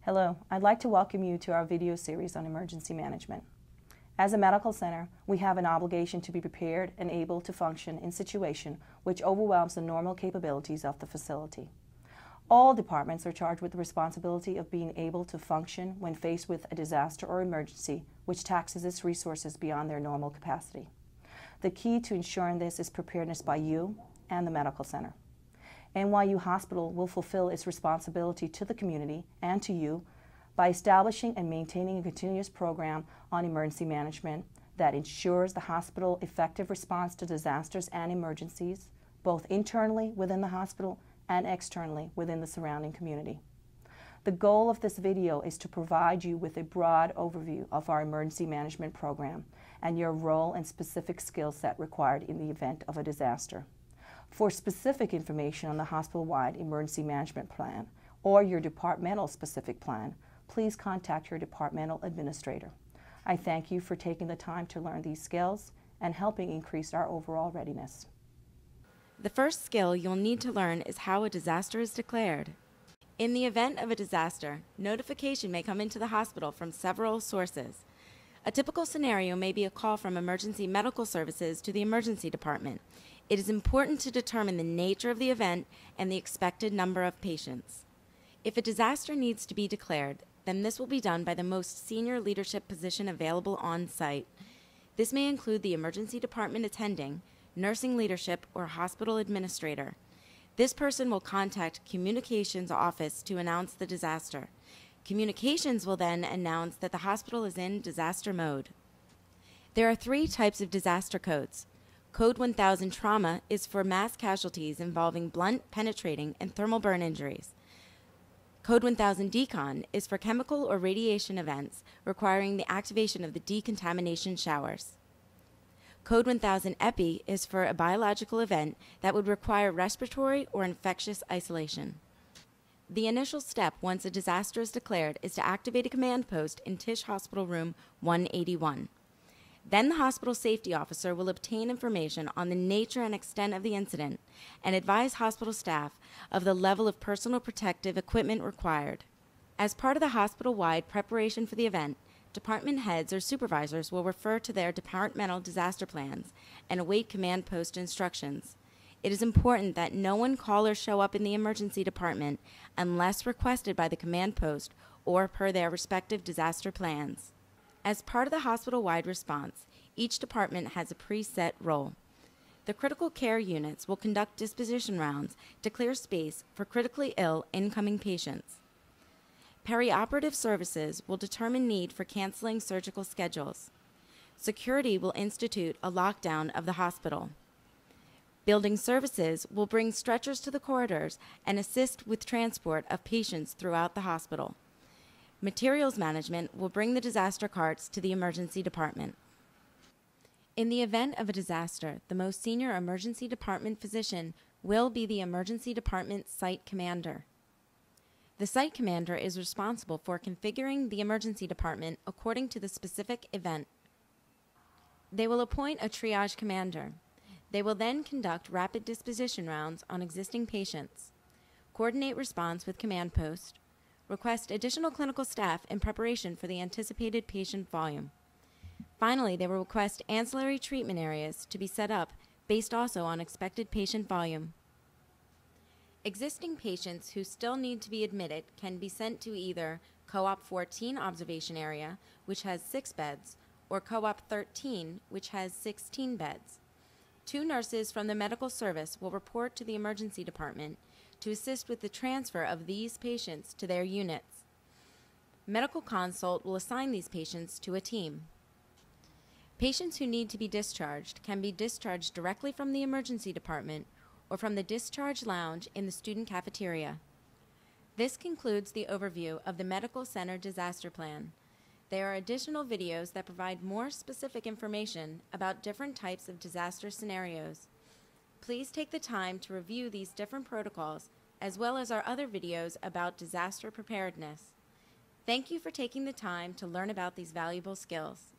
Hello, I'd like to welcome you to our video series on emergency management. As a medical center, we have an obligation to be prepared and able to function in a situation which overwhelms the normal capabilities of the facility. All departments are charged with the responsibility of being able to function when faced with a disaster or emergency which taxes its resources beyond their normal capacity. The key to ensuring this is preparedness by you and the medical center. NYU Hospital will fulfill its responsibility to the community and to you by establishing and maintaining a continuous program on emergency management that ensures the hospital's effective response to disasters and emergencies, both internally within the hospital and externally within the surrounding community. The goal of this video is to provide you with a broad overview of our emergency management program and your role and specific skill set required in the event of a disaster. For specific information on the hospital-wide emergency management plan or your departmental specific plan, please contact your departmental administrator. I thank you for taking the time to learn these skills and helping increase our overall readiness. The first skill you'll need to learn is how a disaster is declared. In the event of a disaster, notification may come into the hospital from several sources. A typical scenario may be a call from emergency medical services to the emergency department. It is important to determine the nature of the event and the expected number of patients. If a disaster needs to be declared, then this will be done by the most senior leadership position available on site. This may include the emergency department attending, nursing leadership, or hospital administrator. This person will contact communications office to announce the disaster. Communications will then announce that the hospital is in disaster mode. There are 3 types of disaster codes. Code 1000 Trauma is for mass casualties involving blunt, penetrating, and thermal burn injuries. Code 1000 Decon is for chemical or radiation events requiring the activation of the decontamination showers. Code 1000 Epi is for a biological event that would require respiratory or infectious isolation. The initial step once a disaster is declared is to activate a command post in Tisch Hospital Room 181. Then the hospital safety officer will obtain information on the nature and extent of the incident and advise hospital staff of the level of personal protective equipment required. As part of the hospital-wide preparation for the event, department heads or supervisors will refer to their departmental disaster plans and await command post instructions. It is important that no one call or show up in the emergency department unless requested by the command post or per their respective disaster plans. As part of the hospital-wide response, each department has a preset role. The critical care units will conduct disposition rounds to clear space for critically ill incoming patients. Perioperative services will determine need for canceling surgical schedules. Security will institute a lockdown of the hospital. Building services will bring stretchers to the corridors and assist with transport of patients throughout the hospital. Materials management will bring the disaster carts to the emergency department. In the event of a disaster, the most senior emergency department physician will be the emergency department site commander. The site commander is responsible for configuring the emergency department according to the specific event. They will appoint a triage commander. They will then conduct rapid disposition rounds on existing patients, coordinate response with command post, request additional clinical staff in preparation for the anticipated patient volume. Finally, they will request ancillary treatment areas to be set up based also on expected patient volume. Existing patients who still need to be admitted can be sent to either Co-op 14 observation area, which has 6 beds, or Co-op 13, which has 16 beds. 2 nurses from the medical service will report to the emergency department to assist with the transfer of these patients to their units. Medical consult will assign these patients to a team. Patients who need to be discharged can be discharged directly from the emergency department or from the discharge lounge in the student cafeteria. This concludes the overview of the Medical Center Disaster Plan. There are additional videos that provide more specific information about different types of disaster scenarios. Please take the time to review these different protocols as well as our other videos about disaster preparedness. Thank you for taking the time to learn about these valuable skills.